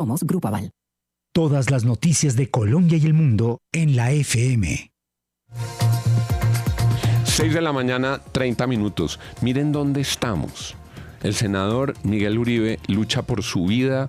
Somos Grupo Aval. Todas las noticias de Colombia y el mundo en la FM. 6 de la mañana, 30 minutos. Miren dónde estamos. El senador Miguel Uribe lucha por su vida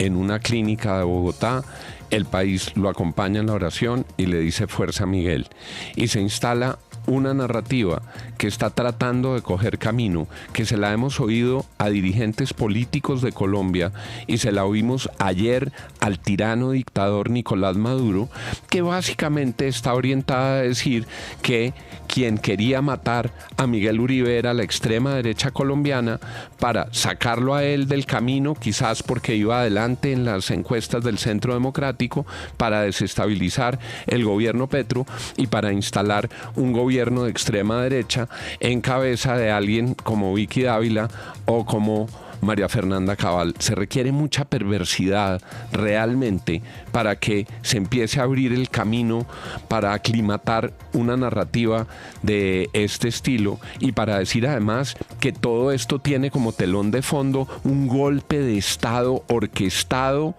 en una clínica de Bogotá. El país lo acompaña en la oración y le dice fuerza a Miguel. Y se instala una narrativa que está tratando de coger camino, que se la hemos oído a dirigentes políticos de Colombia y se la oímos ayer al tirano dictador Nicolás Maduro, que básicamente está orientada a decir que quien quería matar a Miguel Uribe era la extrema derecha colombiana para sacarlo a él del camino, quizás porque iba adelante en las encuestas del Centro Democrático, para desestabilizar el gobierno Petro y para instalar un gobierno de extrema derecha en cabeza de alguien como Vicky Dávila o como María Fernanda Cabal. Se requiere mucha perversidad realmente para que se empiece a abrir el camino para aclimatar una narrativa de este estilo y para decir además que todo esto tiene como telón de fondo un golpe de Estado orquestado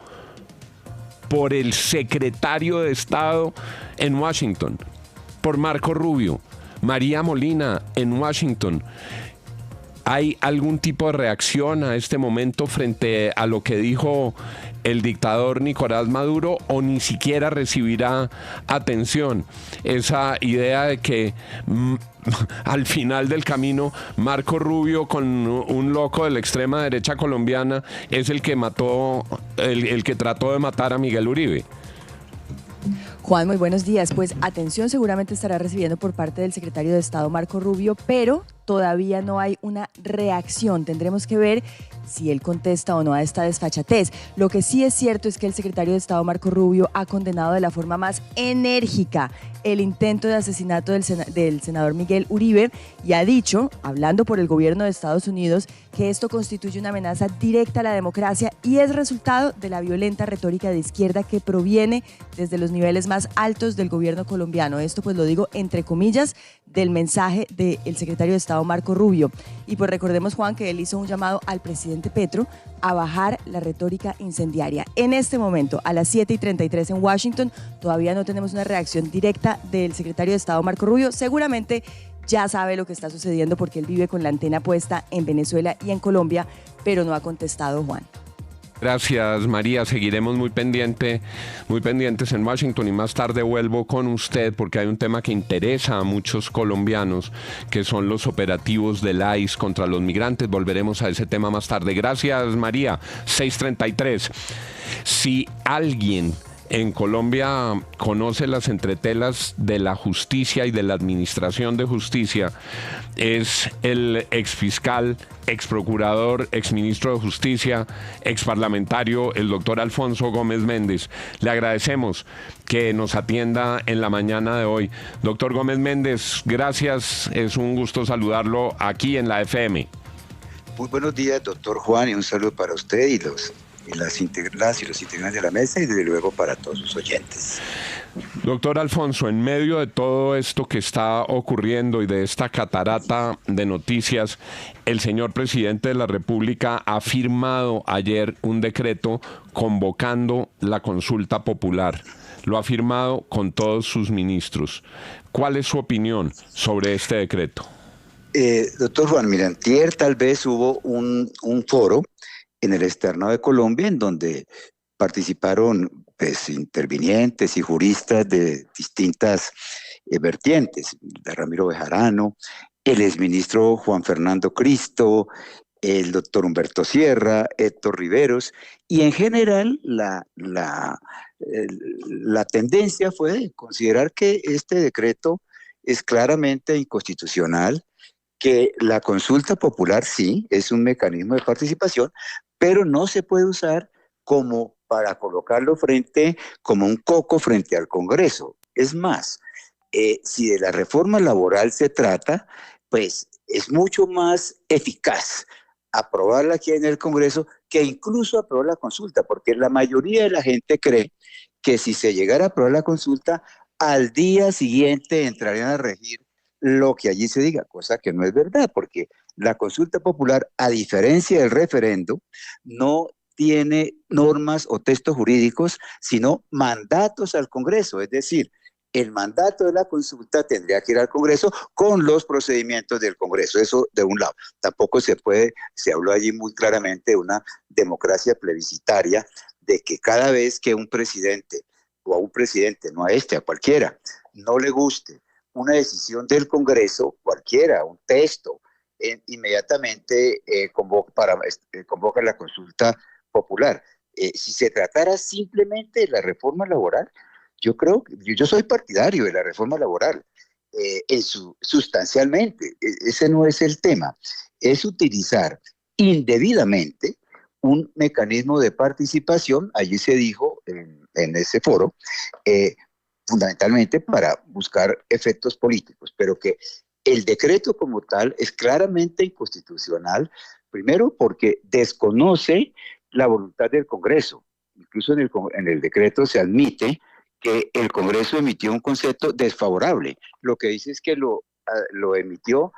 por el secretario de Estado en Washington, por Marco Rubio, María Molina en Washington. ¿Hay algún tipo de reacción a este momento frente a lo que dijo el dictador Nicolás Maduro, o ni siquiera recibirá atención esa idea de que al final del camino Marco Rubio, con un loco de la extrema derecha colombiana, es el que mató, el que trató de matar a Miguel Uribe? Juan, muy buenos días. Pues atención seguramente estará recibiendo por parte del secretario de Estado Marco Rubio, pero todavía no hay una reacción. Tendremos que ver si él contesta o no a esta desfachatez. Lo que sí es cierto es que el secretario de Estado Marco Rubio ha condenado de la forma más enérgica el intento de asesinato del senador Miguel Uribe y ha dicho, hablando por el gobierno de Estados Unidos, que esto constituye una amenaza directa a la democracia y es resultado de la violenta retórica de izquierda que proviene desde los niveles más altos del gobierno colombiano. Esto pues lo digo entre comillas del mensaje del secretario de Estado Marco Rubio. Y pues recordemos, Juan, que él hizo un llamado al presidente Petro a bajar la retórica incendiaria. En este momento, a las 7:33 en Washington, todavía no tenemos una reacción directa del secretario de Estado Marco Rubio. Seguramente ya sabe lo que está sucediendo porque él vive con la antena puesta en Venezuela y en Colombia, pero no ha contestado, Juan. Gracias, María. Seguiremos muy pendientes en Washington y más tarde vuelvo con usted porque hay un tema que interesa a muchos colombianos, que son los operativos del ICE contra los migrantes. Volveremos a ese tema más tarde. Gracias, María. 6:33. Si alguien en Colombia conoce las entretelas de la justicia y de la administración de justicia, es el exfiscal, exprocurador, exministro de Justicia, exparlamentario, el doctor Alfonso Gómez Méndez. Le agradecemos que nos atienda en la mañana de hoy. Doctor Gómez Méndez, gracias. Es un gusto saludarlo aquí en la FM. Muy buenos días, doctor Juan, y un saludo para usted y los integrantes de la mesa y desde luego para todos sus oyentes. Doctor Alfonso, en medio de todo esto que está ocurriendo y de esta catarata de noticias, el señor presidente de la República ha firmado ayer un decreto convocando la consulta popular. Lo ha firmado con todos sus ministros. ¿Cuál es su opinión sobre este decreto? Doctor Juan, mira, antier tal vez hubo un foro en el externo de Colombia, en donde participaron pues, intervinientes y juristas de distintas vertientes, de Ramiro Bejarano, el exministro Juan Fernando Cristo, el doctor Humberto Sierra, Héctor Riveros, y en general la tendencia fue de considerar que este decreto es claramente inconstitucional, que la consulta popular sí es un mecanismo de participación, pero no se puede usar como para colocarlo como un coco frente al Congreso. Es más, si de la reforma laboral se trata, pues es mucho más eficaz aprobarla aquí en el Congreso que incluso aprobar la consulta, porque la mayoría de la gente cree que si se llegara a aprobar la consulta, al día siguiente entrarían a regir lo que allí se diga, cosa que no es verdad, porque la consulta popular, a diferencia del referendo, no tiene normas o textos jurídicos, sino mandatos al Congreso. Es decir, el mandato de la consulta tendría que ir al Congreso con los procedimientos del Congreso. Eso de un lado. Tampoco se habló allí muy claramente de una democracia plebiscitaria, de que cada vez que un presidente, o a un presidente, no a este, a cualquiera, no le guste una decisión del Congreso, cualquiera, un texto, inmediatamente convoca la consulta popular. Si se tratara simplemente de la reforma laboral, yo soy partidario de la reforma laboral, sustancialmente. Ese no es el tema. Es utilizar indebidamente un mecanismo de participación, allí se dijo en ese foro, fundamentalmente para buscar efectos políticos, pero que el decreto como tal es claramente inconstitucional, primero porque desconoce la voluntad del Congreso. Incluso en el decreto se admite que el Congreso emitió un concepto desfavorable. Lo que dice es que lo emitió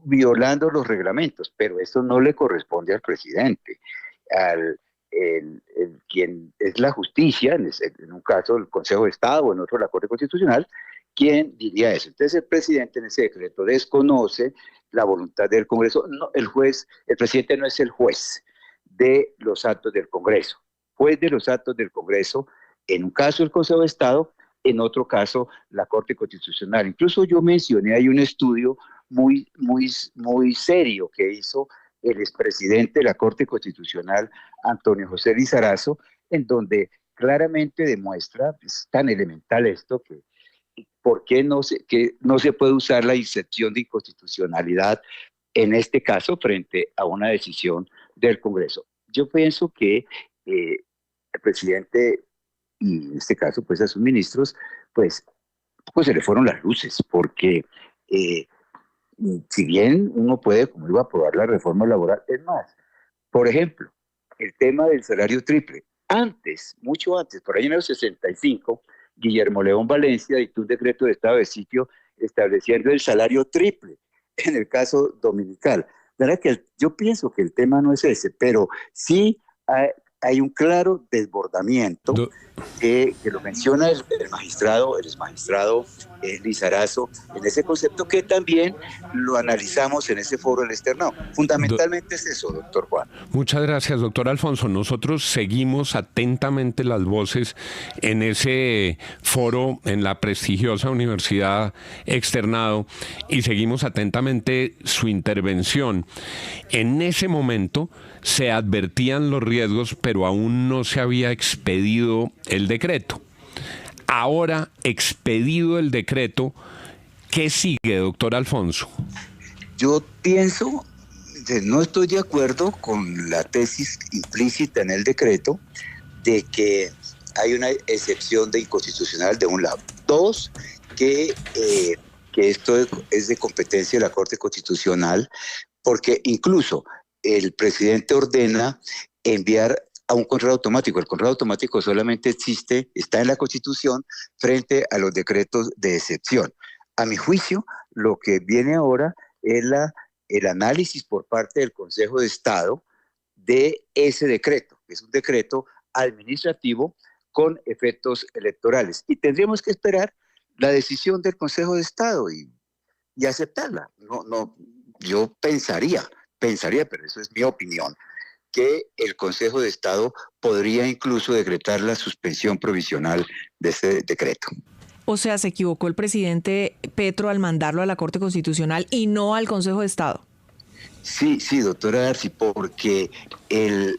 violando los reglamentos, pero eso no le corresponde al presidente. Quien es la justicia, en un caso el Consejo de Estado o en otro la Corte Constitucional, ¿quién diría eso? Entonces el presidente en ese decreto desconoce la voluntad del Congreso. No, el presidente no es el juez de los actos del Congreso. Juez de los actos del Congreso, en un caso el Consejo de Estado, en otro caso la Corte Constitucional. Incluso yo mencioné, hay un estudio muy serio que hizo el expresidente de la Corte Constitucional, Antonio José Lizarazo, en donde claramente demuestra, es tan elemental esto, que por qué no se puede usar la excepción de inconstitucionalidad en este caso frente a una decisión del Congreso. Yo pienso que el presidente, y en este caso pues a sus ministros, pues se le fueron las luces, porque si bien uno puede, como iba a aprobar la reforma laboral, es más, por ejemplo, el tema del salario triple. Antes, mucho antes, por ahí en el 65, Guillermo León Valencia dictó un decreto de estado de sitio estableciendo el salario triple en el caso dominical. ¿Verdad? Que yo pienso que el tema no es ese, pero sí hay un claro desbordamiento que lo menciona el magistrado Lizarazo en ese concepto, que también lo analizamos en ese foro del externado. Fundamentalmente es eso, doctor Juan. Muchas gracias, doctor Alfonso. Nosotros seguimos atentamente las voces en ese foro en la prestigiosa Universidad Externado y seguimos atentamente su intervención. En ese momento se advertían los riesgos, pero aún no se había expedido el decreto. Ahora, expedido el decreto, ¿qué sigue, doctor Alfonso? Yo pienso, no estoy de acuerdo con la tesis implícita en el decreto de que hay una excepción de inconstitucional de un lado. Dos, que esto es de competencia de la Corte Constitucional, porque incluso el presidente ordena enviar a un control automático. El control automático solamente está en la Constitución frente a los decretos de excepción. A mi juicio, lo que viene ahora es el análisis por parte del Consejo de Estado de ese decreto, que es un decreto administrativo con efectos electorales. Y tendríamos que esperar la decisión del Consejo de Estado y aceptarla. Yo pensaría, pero eso es mi opinión, que el Consejo de Estado podría incluso decretar la suspensión provisional de ese decreto. O sea, ¿se equivocó el presidente Petro al mandarlo a la Corte Constitucional y no al Consejo de Estado? Sí, doctora Darcy, porque el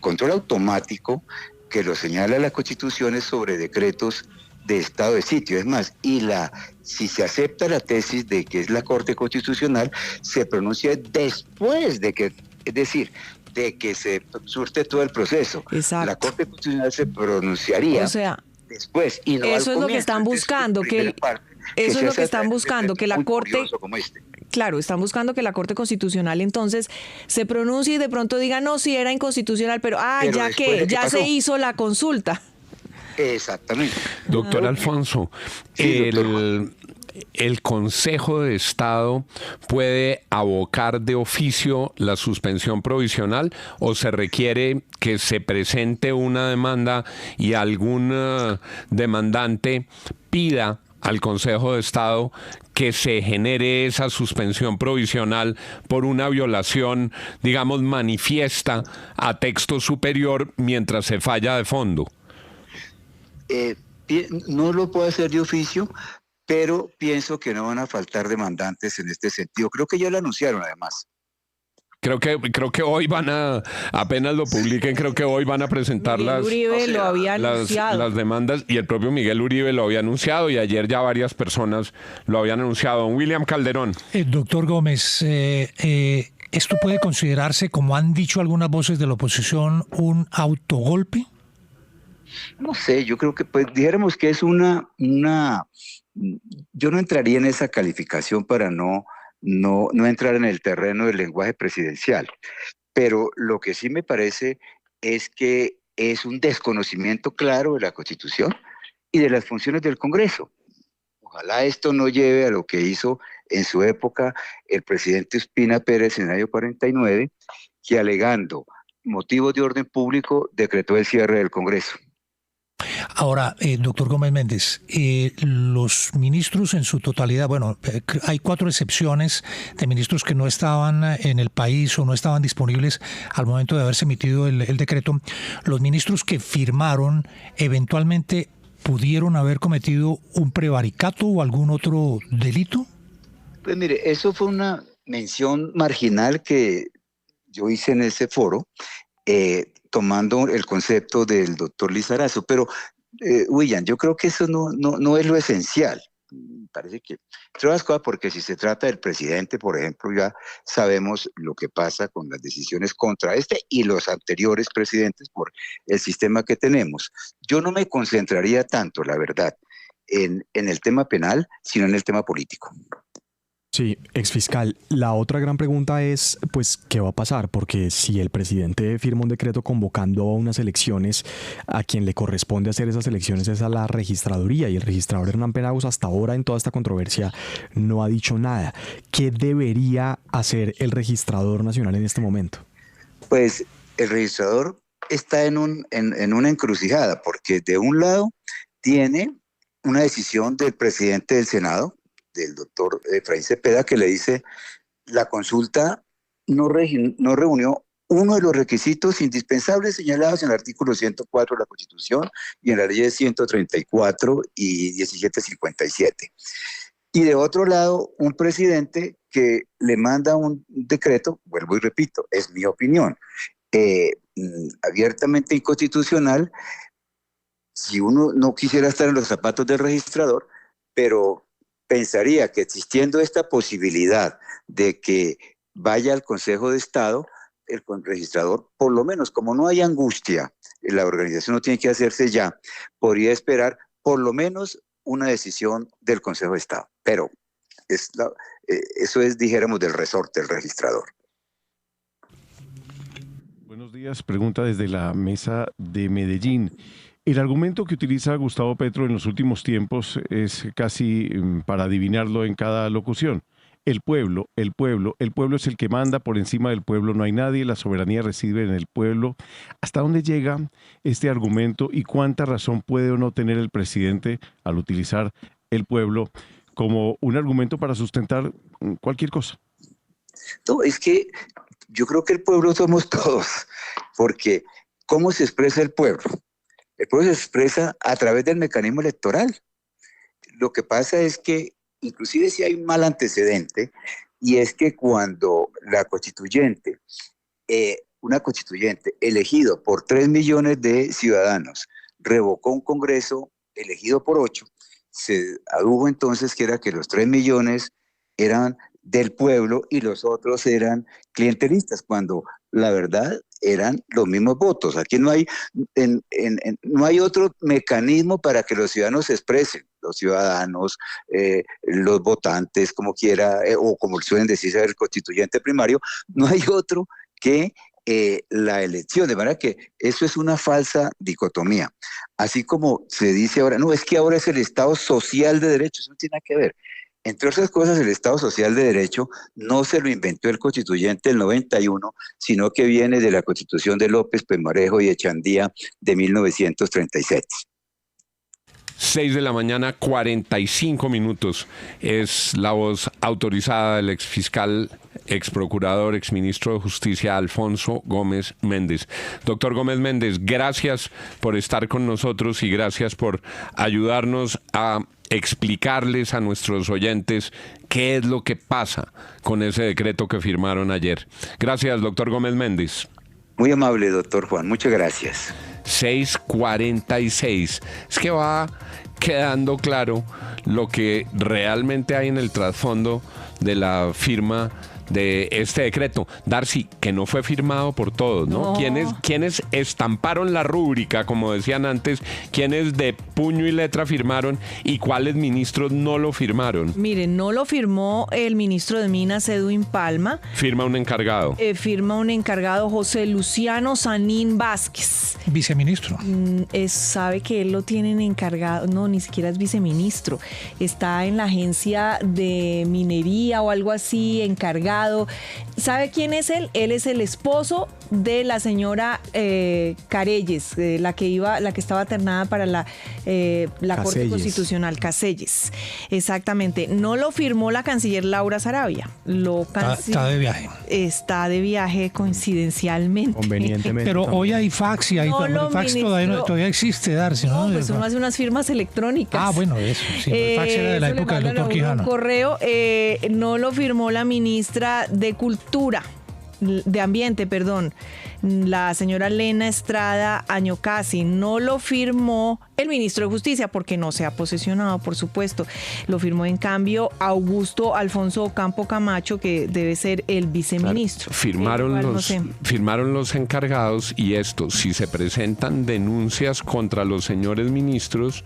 control automático que lo señala la Constitución es sobre decretos de estado de sitio. Es más, si se acepta la tesis de que es la Corte Constitucional, se pronuncia después de que, es decir, de que se surte todo el proceso. Exacto. La Corte Constitucional se pronunciaría después y no eso al es lo que comienzo. están buscando, eso es lo que están buscando, que la Corte, claro, están buscando que la Corte Constitucional entonces se pronuncie y de pronto diga, no, sí era inconstitucional, pero ya se hizo la consulta. Exactamente. Doctor Alfonso, ¿el Consejo de Estado puede abocar de oficio la suspensión provisional o se requiere que se presente una demanda y algún demandante pida al Consejo de Estado que se genere esa suspensión provisional por una violación, digamos, manifiesta a texto superior mientras se falla de fondo? No lo puedo hacer de oficio, pero pienso que no van a faltar demandantes en este sentido. Creo que ya lo anunciaron además. Creo que hoy apenas lo publiquen, creo que hoy van a presentar Miguel Uribe lo había anunciado. Las demandas, y el propio Miguel Uribe lo había anunciado, y ayer ya varias personas lo habían anunciado. Don William Calderón. Doctor Gómez, ¿esto puede considerarse, como han dicho algunas voces de la oposición, un autogolpe? No sé, yo creo que pues dijéramos que es yo no entraría en esa calificación para no entrar en el terreno del lenguaje presidencial, pero lo que sí me parece es que es un desconocimiento claro de la Constitución y de las funciones del Congreso. Ojalá esto no lleve a lo que hizo en su época el presidente Ospina Pérez en el año 49, que alegando motivos de orden público decretó el cierre del Congreso. Ahora, doctor Gómez Méndez, los ministros en su totalidad, bueno, hay 4 excepciones de ministros que no estaban en el país o no estaban disponibles al momento de haberse emitido el decreto. Los ministros que firmaron eventualmente pudieron haber cometido un prevaricato o algún otro delito. Pues mire, eso fue una mención marginal que yo hice en ese foro, tomando el concepto del doctor Lizarazo, pero William, yo creo que eso no es lo esencial. Parece que, entre otras cosas, porque si se trata del presidente, por ejemplo, ya sabemos lo que pasa con las decisiones contra este y los anteriores presidentes por el sistema que tenemos. Yo no me concentraría tanto, la verdad, en el tema penal, sino en el tema político. Sí, exfiscal. La otra gran pregunta es, pues, ¿qué va a pasar? Porque si el presidente firma un decreto convocando a unas elecciones, a quien le corresponde hacer esas elecciones es a la registraduría, y el registrador Hernán Penagos hasta ahora en toda esta controversia no ha dicho nada. ¿Qué debería hacer el registrador nacional en este momento? Pues el registrador está en una encrucijada, porque de un lado tiene una decisión del presidente del Senado, del doctor Efraín Cepeda, que le dice: la consulta no reunió uno de los requisitos indispensables señalados en el artículo 104 de la Constitución y en la ley 134 y 1757. Y de otro lado, un presidente que le manda un decreto, vuelvo y repito, es mi opinión, abiertamente inconstitucional, si uno no quisiera estar en los zapatos del registrador, pero pensaría que existiendo esta posibilidad de que vaya al Consejo de Estado, el registrador, por lo menos, como no hay angustia, la organización no tiene que hacerse ya, podría esperar por lo menos una decisión del Consejo de Estado. Pero eso es, dijéramos, del resorte del registrador. Buenos días, pregunta desde la mesa de Medellín. El argumento que utiliza Gustavo Petro en los últimos tiempos es casi para adivinarlo en cada locución. El pueblo es el que manda, por encima del pueblo no hay nadie, la soberanía reside en el pueblo. ¿Hasta dónde llega este argumento y cuánta razón puede o no tener el presidente al utilizar el pueblo como un argumento para sustentar cualquier cosa? No, es que yo creo que el pueblo somos todos, porque ¿cómo se expresa el pueblo? El pueblo se expresa a través del mecanismo electoral. Lo que pasa es que, inclusive si hay un mal antecedente, y es que cuando la constituyente, una constituyente elegido por 3 millones de ciudadanos, revocó un Congreso elegido por 8, se adujo entonces que era que los 3 millones eran del pueblo y los otros eran clientelistas, cuando la verdad eran los mismos votos. Aquí no hay, no hay otro mecanismo para que los ciudadanos se expresen, los ciudadanos, los votantes, como quiera, o como suelen decirse el constituyente primario, no hay otro que la elección, de manera que eso es una falsa dicotomía. Así como se dice ahora, no, es que ahora es el Estado social de derecho, eso no tiene nada que ver. Entre otras cosas, el Estado Social de Derecho no se lo inventó el constituyente del 91, sino que viene de la Constitución de López, Pumarejo y Echandía de 1937. 6 de la mañana, 45 minutos. Es la voz autorizada del exfiscal, exprocurador, exministro de Justicia, Alfonso Gómez Méndez. Doctor Gómez Méndez, gracias por estar con nosotros y gracias por ayudarnos a explicarles a nuestros oyentes qué es lo que pasa con ese decreto que firmaron ayer. Gracias, doctor Gómez Méndez. Muy amable, doctor Juan. Muchas gracias. 6:46. Es que va quedando claro lo que realmente hay en el trasfondo de la firma de este decreto. Darcy, que no fue firmado por todos, ¿no? ¿Quiénes estamparon la rúbrica, como decían antes? ¿Quiénes de puño y letra firmaron y cuáles ministros no lo firmaron? Miren, no lo firmó el ministro de Minas, Edwin Palma. Firma un encargado. Firma un encargado, José Luciano Sanín Vázquez. Viceministro. Sabe que él lo tienen encargado, no, ni siquiera es viceministro. Está en la agencia de minería o algo así, encargado. ¿Sabe quién es él? Él es el esposo de la señora Carelles, la que estaba ternada para la Corte Constitucional, Caselles. Exactamente. No lo firmó la canciller Laura Sarabia. Está de viaje. Está de viaje coincidencialmente. Convenientemente. Pero hoy hay fax y el fax todavía existe, Darcy, ¿no? No, pues uno hace unas firmas electrónicas. Ah, bueno, eso. Sí, el fax era de la época del doctor Quijano. Un correo no lo firmó la ministra de Ambiente, la señora Lena Estrada Añocasi. No lo firmó el ministro de Justicia porque no se ha posesionado, por supuesto. Lo firmó en cambio Augusto Alfonso Ocampo Camacho, que debe ser el viceministro. Claro, firmaron los encargados y esto, si se presentan denuncias contra los señores ministros,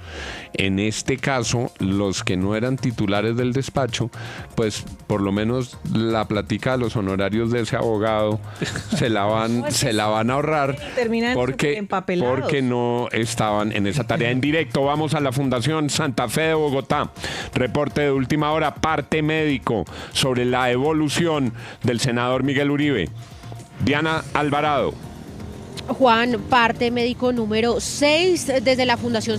en este caso, los que no eran titulares del despacho, pues por lo menos la plática de los honorarios de ese abogado se la van a ahorrar porque no estaban en esa tarea. En directo vamos a la Fundación Santa Fe de Bogotá. Reporte de última hora, parte médico sobre la evolución del senador Miguel Uribe. Diana Alvarado. Juan, parte médico número 6 desde la Fundación